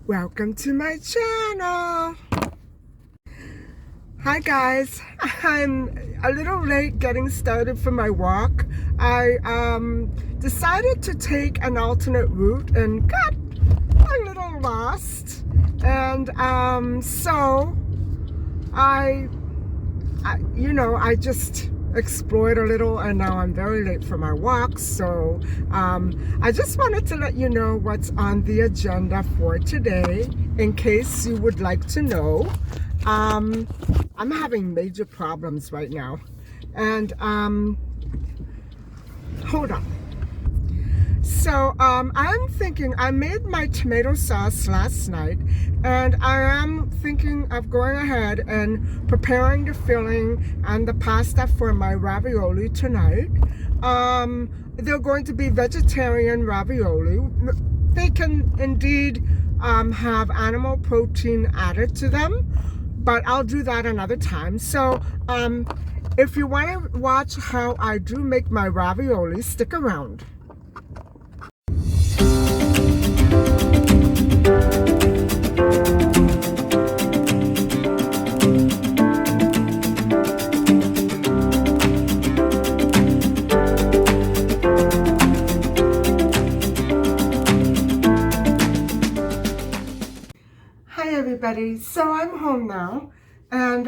Welcome to my channel. Hi guys, I'm a little late getting started for my walk. I decided to take an alternate route and got a little lost, and so I just explored a little, and now I'm very late for my walk. So I just wanted to let you know what's on the agenda for today in case you would like to know. I'm having major problems right now, and hold on. So I'm thinking, I made my tomato sauce last night, and I am thinking of going ahead and preparing the filling and the pasta for my ravioli tonight. They're going to be vegetarian ravioli. They can indeed have animal protein added to them, but I'll do that another time. So if you want to watch how I do make my ravioli, stick around. Hi everybody, so I'm home now, and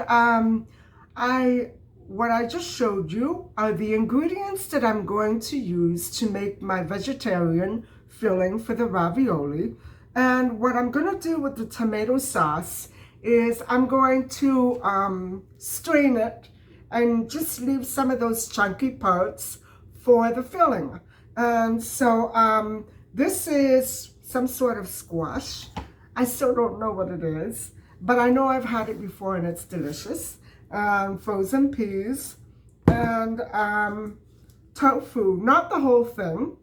what I just showed you are the ingredients that I'm going to use to make my vegetarian filling for the ravioli. And what I'm going to do with the tomato sauce is I'm going to strain it and just leave some of those chunky parts for the filling. And so this is some sort of squash. I still don't know what it is, but I know I've had it before and it's delicious. Frozen peas and tofu, not the whole thing.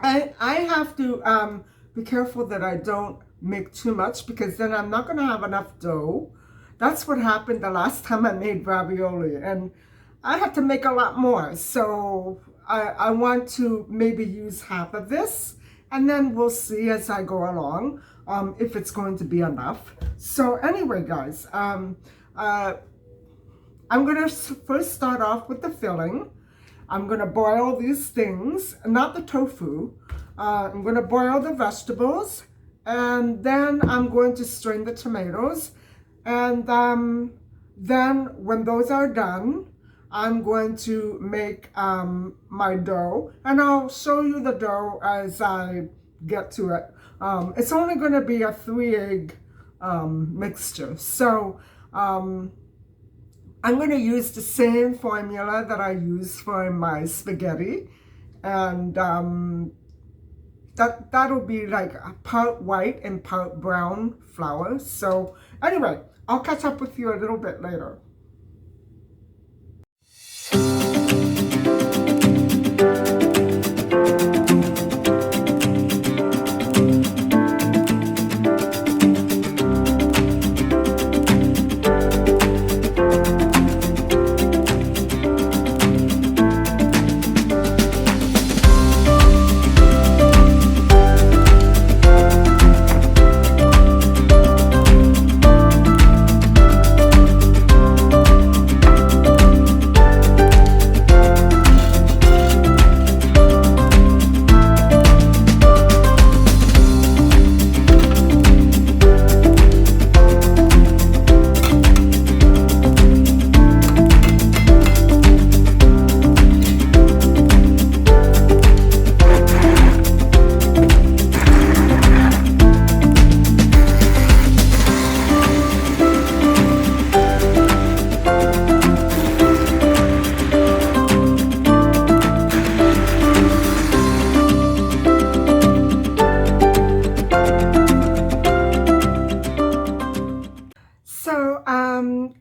I have to be careful that I don't make too much, because then I'm not going to have enough dough. That's what happened the last time I made ravioli, and I had to make a lot more. So I want to maybe use half of this, and then we'll see as I go along if it's going to be enough. So anyway, guys, I'm going to first start off with the filling. I'm going to boil these things, not the tofu. I'm going to boil the vegetables, and then I'm going to strain the tomatoes. And then when those are done, I'm going to make my dough, and I'll show you the dough as I get to it. It's only going to be a 3-egg mixture. So I'm going to use the same formula that I use for my spaghetti, and that'll be like a part white and part brown flour. So anyway, I'll catch up with you a little bit later.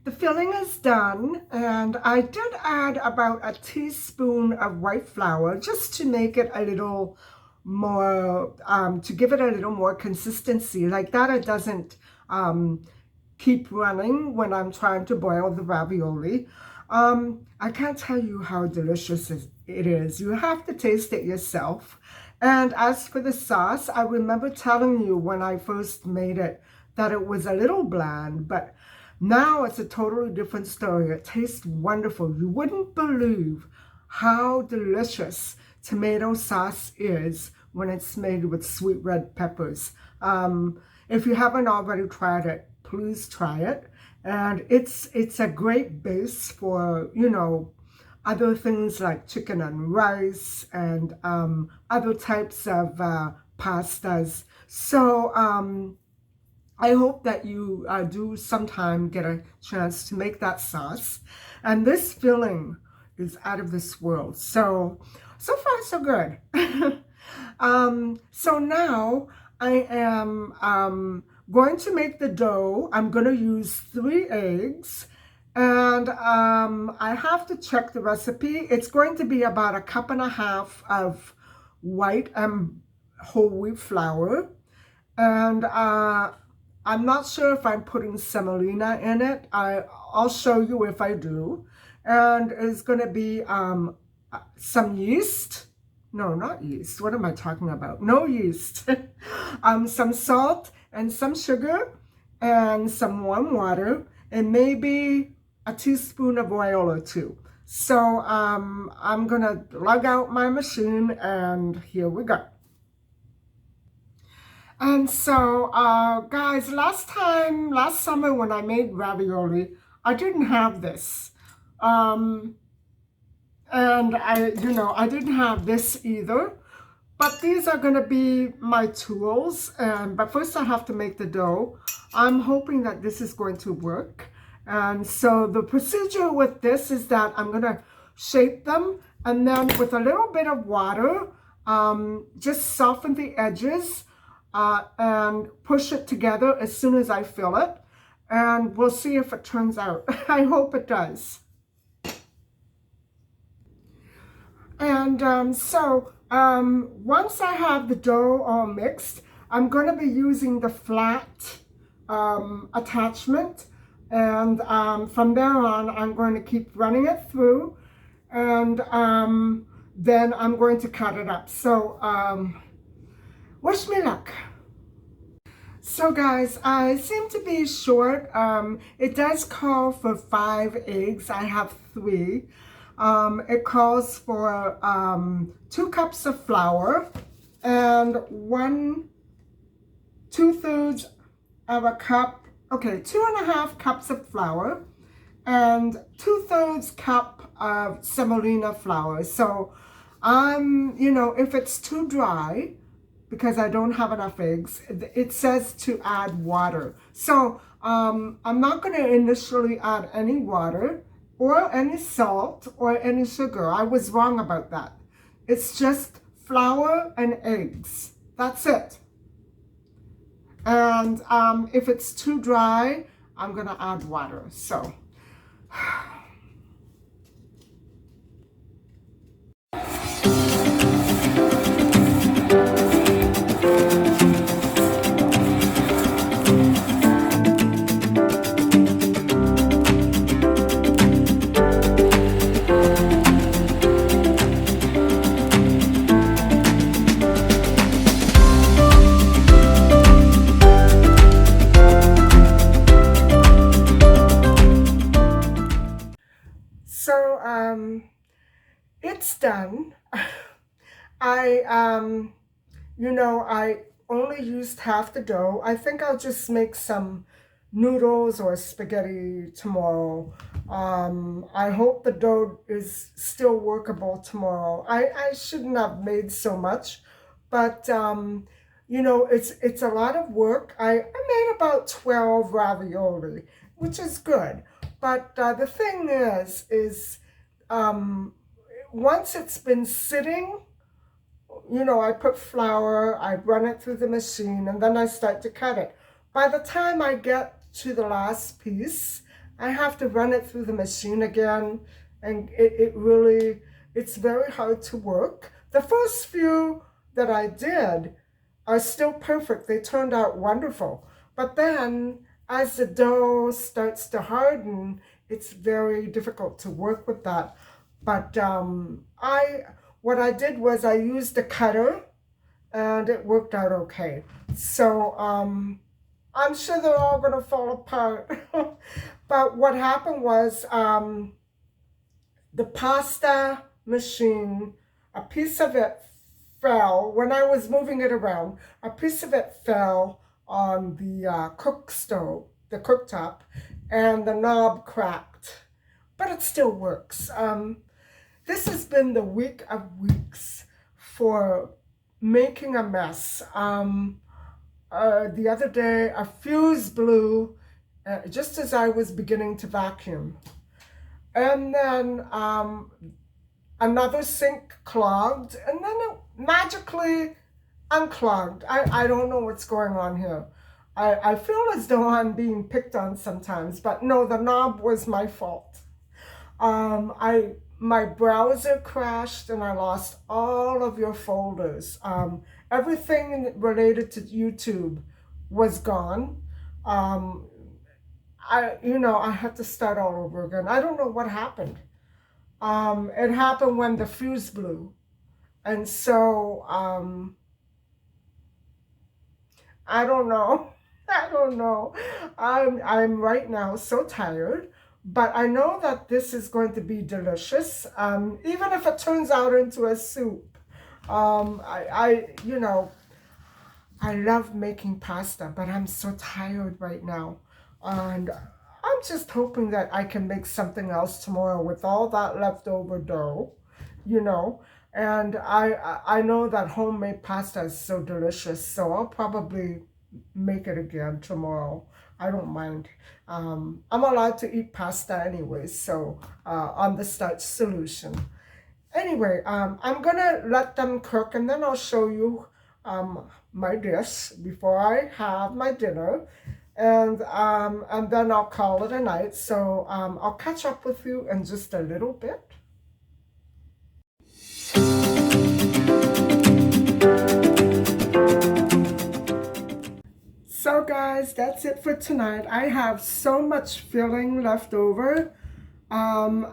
The filling is done, and I did add about a teaspoon of white flour just to make it a little more, to give it a little more consistency, like that it doesn't keep running when I'm trying to boil the ravioli. I can't tell you how delicious it is. You have to taste it yourself. And as for the sauce, I remember telling you when I first made it that it was a little bland, but now it's a totally different story. It tastes wonderful. You wouldn't believe how delicious tomato sauce is when it's made with sweet red peppers. If you haven't already tried it, please try it. And it's a great base for, you know, other things like chicken and rice and other types of pastas. So I hope that you do sometime get a chance to make that sauce. And this filling is out of this world. So far so good. So now I am going to make the dough. I'm going to use 3 eggs. And I have to check the recipe. It's going to be about 1.5 cups of white and whole wheat flour. And I'm not sure if I'm putting semolina in it. I'll show you if I do. And it's going to be some yeast. No, not yeast. What am I talking about? No yeast. Some salt and some sugar and some warm water and maybe a teaspoon of oil or 2. So I'm gonna lug out my machine and here we go. And so guys, last summer when I made ravioli, I didn't have this. And I didn't have this either. But these are going to be my tools. But first I have to make the dough. I'm hoping that this is going to work. And so the procedure with this is that I'm going to shape them. And then with a little bit of water, just soften the edges and push it together as soon as I fill it. And we'll see if it turns out. I hope it does. And once I have the dough all mixed, I'm going to be using the flat attachment. And from there on, I'm going to keep running it through. And then I'm going to cut it up. So wish me luck. So guys, I seem to be short. It does call for 5 eggs. I have 3. It calls for 2 cups of flour and 2/3 of a cup, 2.5 cups of flour and 2/3 cup of semolina flour. So if it's too dry, because I don't have enough eggs, it says to add water. So I'm not going to initially add any water or any salt or any sugar. I was wrong about that. It's just flour and eggs. That's it. And if it's too dry, I'm gonna add water. So it's done. I only used half the dough. I think I'll just make some noodles or spaghetti tomorrow. I hope the dough is still workable tomorrow. I shouldn't have made so much, but it's a lot of work. I made about 12 ravioli, which is good. But the thing is once it's been sitting, I put flour, I run it through the machine, and then I start to cut it. By the time I get to the last piece, I have to run it through the machine again, and it's very hard to work. The first few that I did are still perfect. They turned out wonderful. But then, as the dough starts to harden, it's very difficult to work with that. But what I did was I used a cutter and it worked out okay. So I'm sure they're all gonna fall apart. But what happened was the pasta machine, a piece of it fell when I was moving it around. A piece of it fell on the cook stove, the cooktop, and the knob cracked. But it still works. This has been the week of weeks for making a mess. The other day, a fuse blew just as I was beginning to vacuum. And then another sink clogged, and then it magically unclogged. I don't know what's going on here. I feel as though I'm being picked on sometimes, but no, the knob was my fault. My browser crashed and I lost all of your folders. Everything related to YouTube was gone. I had to start all over again. I don't know what happened. It happened when the fuse blew. And so, I don't know. I don't know. I'm right now so tired, but I know that this is going to be delicious. Even if it turns out into a soup. I love making pasta, but I'm so tired right now. And I'm just hoping that I can make something else tomorrow with all that leftover dough, you know. And I know that homemade pasta is so delicious, so I'll probably make it again tomorrow. I don't mind. I'm allowed to eat pasta anyway, so on the starch solution. Anyway, I'm gonna let them cook and then I'll show you my dish before I have my dinner. And then I'll call it a night. So I'll catch up with you in just a little bit. So guys, that's it for tonight. I have so much filling left over. I'm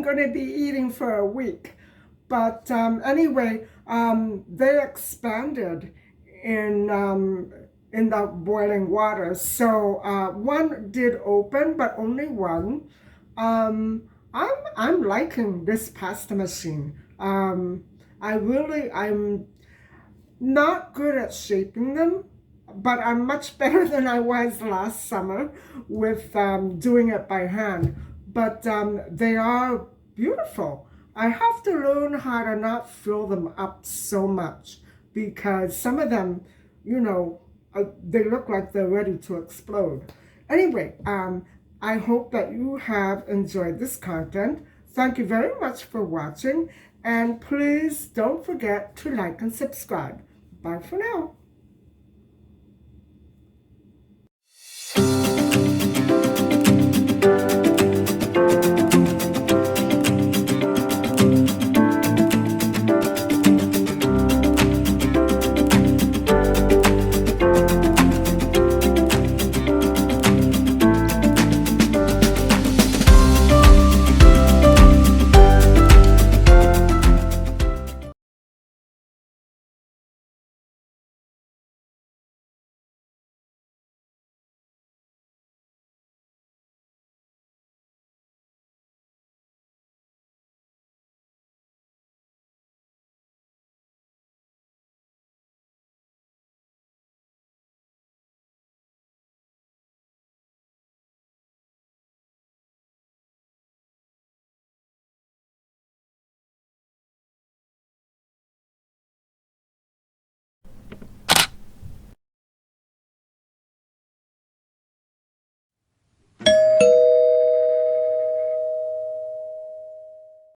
gonna be eating for a week. But anyway, they expanded in the boiling water. So one did open, but only one. I'm liking this pasta machine. I'm not good at shaping them, but I'm much better than I was last summer with doing it by hand. But they are beautiful. I have to learn how to not fill them up so much because some of them, they look like they're ready to explode. Anyway, I hope that you have enjoyed this content. Thank you very much for watching, and please don't forget to like and subscribe. Bye for now.